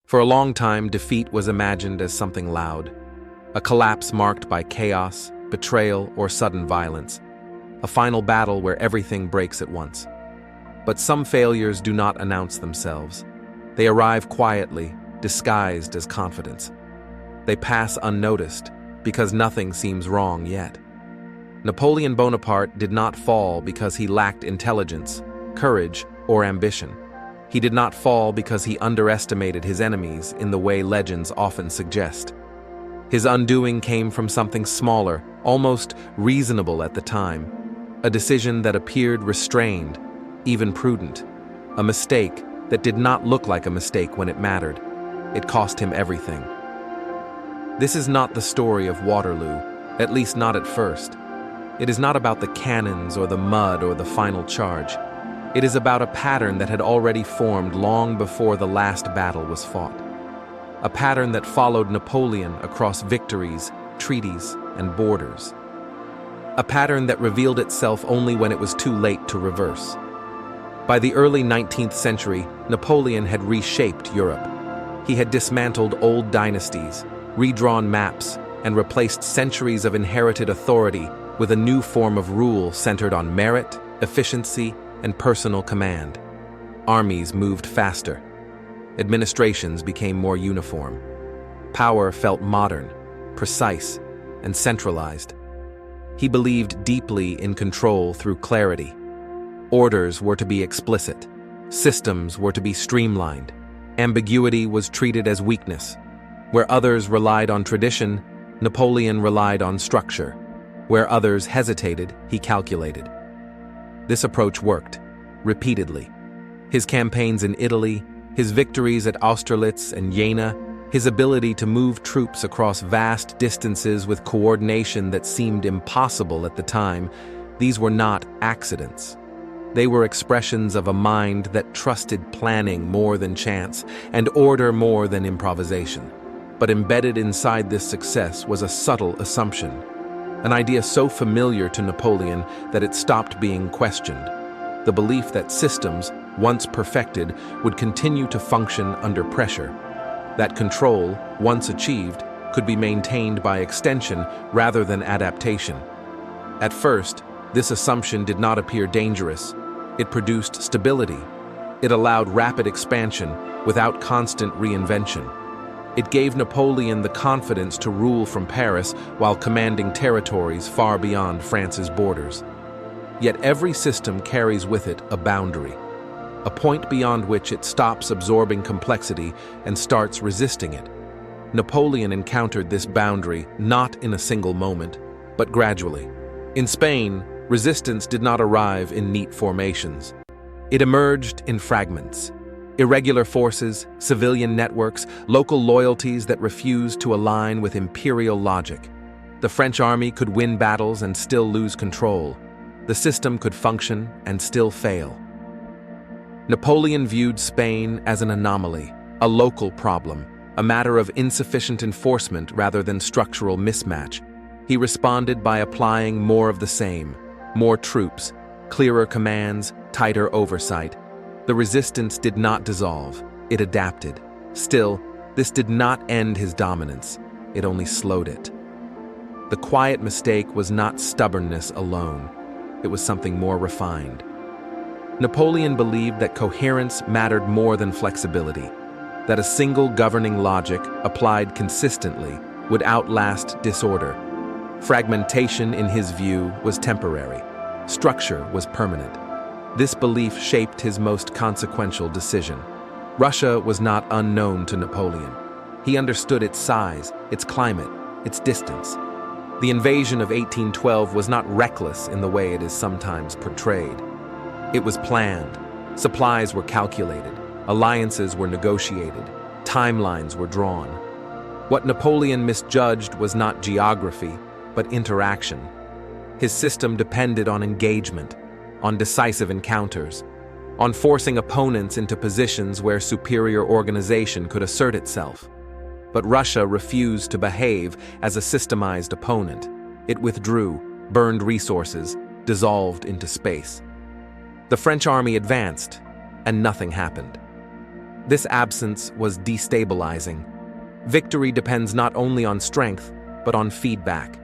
For a long time, defeat was imagined as something loud, a collapse marked by chaos, betrayal, or sudden violence, a final battle where everything breaks at once. But some failures do not announce themselves. They arrive quietly, disguised as confidence. They pass unnoticed because nothing seems wrong yet. Napoleon Bonaparte did not fall because he lacked intelligence, courage, or ambition. He did not fall because he underestimated his enemies in the way legends often suggest. His undoing came from something smaller, almost reasonable at the time, a decision that appeared restrained, even prudent, a mistake that did not look like a mistake when it mattered. It cost him everything. This is not the story of Waterloo, at least not at first. It is not about the cannons or the mud or the final charge. It is about a pattern that had already formed long before the last battle was fought. A pattern that followed Napoleon across victories, treaties, and borders. A pattern that revealed itself only when it was too late to reverse. By the early 19th century, Napoleon had reshaped Europe. He had dismantled old dynasties, redrawn maps, and replaced centuries of inherited authority with a new form of rule centered on merit, efficiency, and personal command. Armies moved faster. Administrations became more uniform. Power felt modern, precise, and centralized. He believed deeply in control through clarity. Orders were to be explicit. Systems were to be streamlined. Ambiguity was treated as weakness. Where others relied on tradition, Napoleon relied on structure. Where others hesitated, he calculated. This approach worked, repeatedly. His campaigns in Italy, his victories at Austerlitz and Jena, his ability to move troops across vast distances with coordination that seemed impossible at the time, these were not accidents. They were expressions of a mind that trusted planning more than chance and order more than improvisation. But embedded inside this success was a subtle assumption, an idea so familiar to Napoleon that it stopped being questioned. The belief that systems, once perfected, would continue to function under pressure. That control, once achieved, could be maintained by extension rather than adaptation. At first, this assumption did not appear dangerous. It produced stability. It allowed rapid expansion without constant reinvention. It gave Napoleon the confidence to rule from Paris while commanding territories far beyond France's borders. Yet every system carries with it a boundary, a point beyond which it stops absorbing complexity and starts resisting it. Napoleon encountered this boundary not in a single moment, but gradually. In Spain, resistance did not arrive in neat formations. It emerged in fragments. Irregular forces, civilian networks, local loyalties that refused to align with imperial logic. The French army could win battles and still lose control. The system could function and still fail. Napoleon viewed Spain as an anomaly, a local problem, a matter of insufficient enforcement rather than structural mismatch. He responded by applying more of the same, more troops, clearer commands, tighter oversight. The resistance did not dissolve, it adapted. Still, this did not end his dominance, it only slowed it. The quiet mistake was not stubbornness alone, it was something more refined. Napoleon believed that coherence mattered more than flexibility, that a single governing logic, applied consistently, would outlast disorder. Fragmentation, in his view, was temporary. Structure was permanent. This belief shaped his most consequential decision. Russia was not unknown to Napoleon. He understood its size, its climate, its distance. The invasion of 1812 was not reckless in the way it is sometimes portrayed. It was planned. Supplies were calculated. Alliances were negotiated. Timelines were drawn. What Napoleon misjudged was not geography, but interaction. His system depended on engagement, on decisive encounters, on forcing opponents into positions where superior organization could assert itself. But Russia refused to behave as a systemized opponent. It withdrew, burned resources, dissolved into space. The French army advanced, and nothing happened. This absence was destabilizing. Victory depends not only on strength, but on feedback,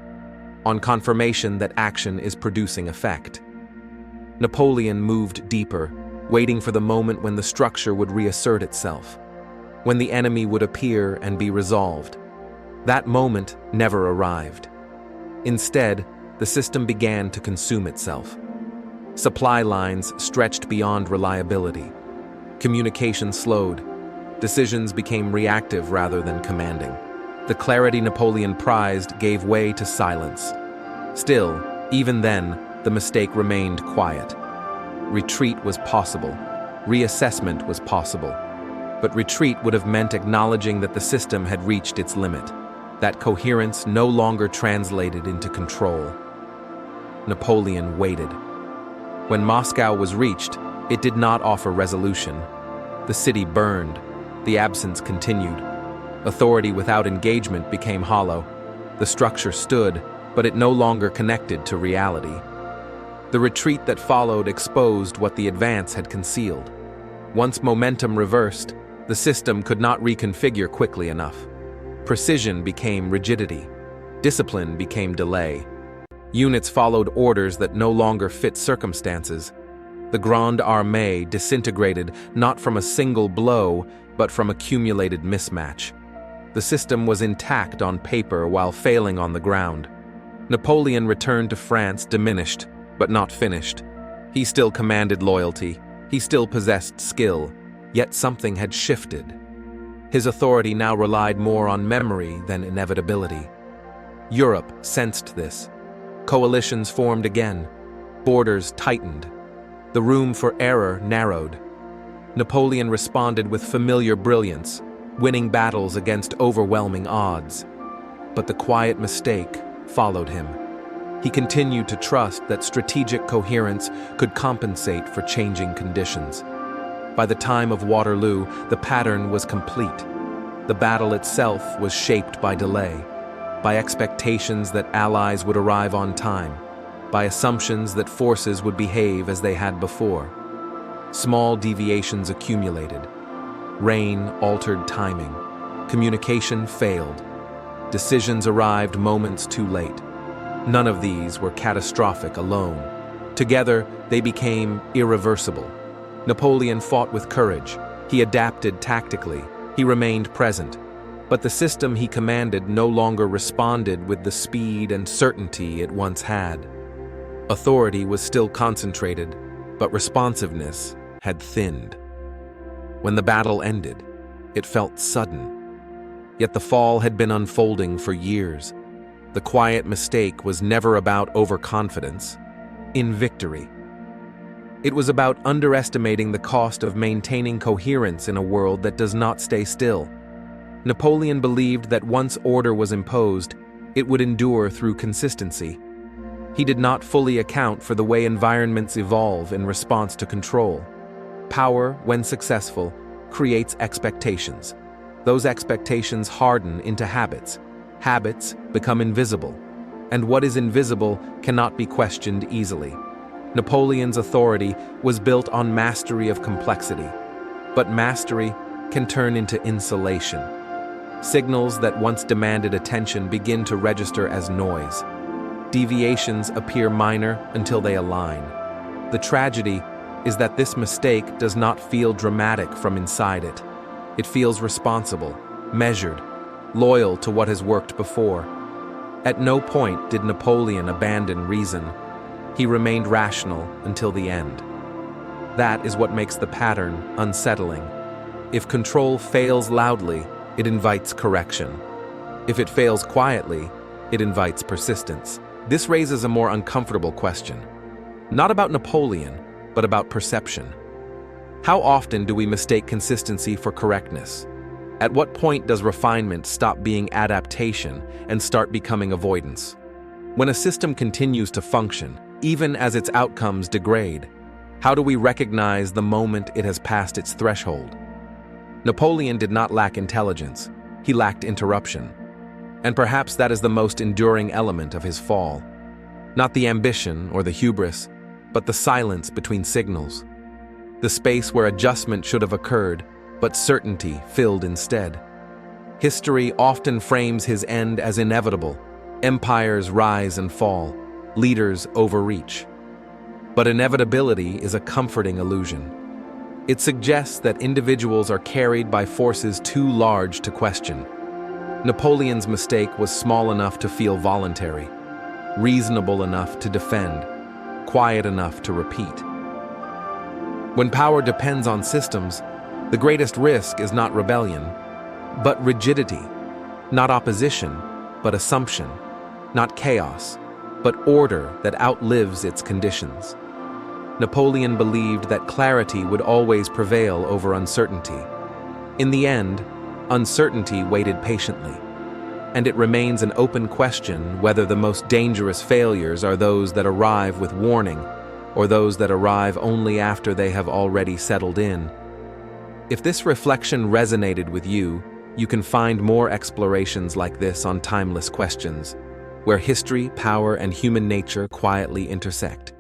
on confirmation that action is producing effect. Napoleon moved deeper, waiting for the moment when the structure would reassert itself, when the enemy would appear and be resolved. That moment never arrived. Instead, the system began to consume itself. Supply lines stretched beyond reliability. Communication slowed. Decisions became reactive rather than commanding. The clarity Napoleon prized gave way to silence. Still, even then, the mistake remained quiet. Retreat was possible. Reassessment was possible. But retreat would have meant acknowledging that the system had reached its limit, that coherence no longer translated into control. Napoleon waited. When Moscow was reached, it did not offer resolution. The city burned. The absence continued. Authority without engagement became hollow. The structure stood, but it no longer connected to reality. The retreat that followed exposed what the advance had concealed. Once momentum reversed, the system could not reconfigure quickly enough. Precision became rigidity. Discipline became delay. Units followed orders that no longer fit circumstances. The Grande Armée disintegrated not from a single blow, but from accumulated mismatch. The system was intact on paper while failing on the ground. Napoleon returned to France diminished, but not finished. He still commanded loyalty. He still possessed skill, yet something had shifted. His authority now relied more on memory than inevitability. Europe sensed this. Coalitions formed again. Borders tightened. The room for error narrowed. Napoleon responded with familiar brilliance, winning battles against overwhelming odds. But the quiet mistake followed him. He continued to trust that strategic coherence could compensate for changing conditions. By the time of Waterloo, the pattern was complete. The battle itself was shaped by delay, by expectations that allies would arrive on time, by assumptions that forces would behave as they had before. Small deviations accumulated. Rain altered timing. Communication failed. Decisions arrived moments too late. None of these were catastrophic alone. Together, they became irreversible. Napoleon fought with courage. He adapted tactically. He remained present. But the system he commanded no longer responded with the speed and certainty it once had. Authority was still concentrated, but responsiveness had thinned. When the battle ended, it felt sudden. Yet the fall had been unfolding for years. The quiet mistake was never about overconfidence. In victory, it was about underestimating the cost of maintaining coherence in a world that does not stay still. Napoleon believed that once order was imposed, it would endure through consistency. He did not fully account for the way environments evolve in response to control. Power, when successful, creates expectations. Those expectations harden into habits. Habits become invisible, and what is invisible cannot be questioned easily. Napoleon's authority was built on mastery of complexity, but mastery can turn into insulation. Signals that once demanded attention begin to register as noise. Deviations appear minor until they align. The tragedy is that this mistake does not feel dramatic from inside it. It feels responsible, measured, loyal to what has worked before. At no point did Napoleon abandon reason. He remained rational until the end. That is what makes the pattern unsettling. If control fails loudly, it invites correction. If it fails quietly, it invites persistence. This raises a more uncomfortable question. Not about Napoleon, but about perception. How often do we mistake consistency for correctness? At what point does refinement stop being adaptation and start becoming avoidance? When a system continues to function, even as its outcomes degrade, how do we recognize the moment it has passed its threshold? Napoleon did not lack intelligence. He lacked interruption. And perhaps that is the most enduring element of his fall. Not the ambition or the hubris, but the silence between signals. The space where adjustment should have occurred, but certainty filled instead. History often frames his end as inevitable. Empires rise and fall, leaders overreach. But inevitability is a comforting illusion. It suggests that individuals are carried by forces too large to question. Napoleon's mistake was small enough to feel voluntary, reasonable enough to defend, quiet enough to repeat. When power depends on systems, the greatest risk is not rebellion, but rigidity, not opposition, but assumption, not chaos, but order that outlives its conditions. Napoleon believed that clarity would always prevail over uncertainty. In the end, uncertainty waited patiently, and it remains an open question whether the most dangerous failures are those that arrive with warning or those that arrive only after they have already settled in. If this reflection resonated with you, you can find more explorations like this on Timeless Questions, where history, power, and human nature quietly intersect.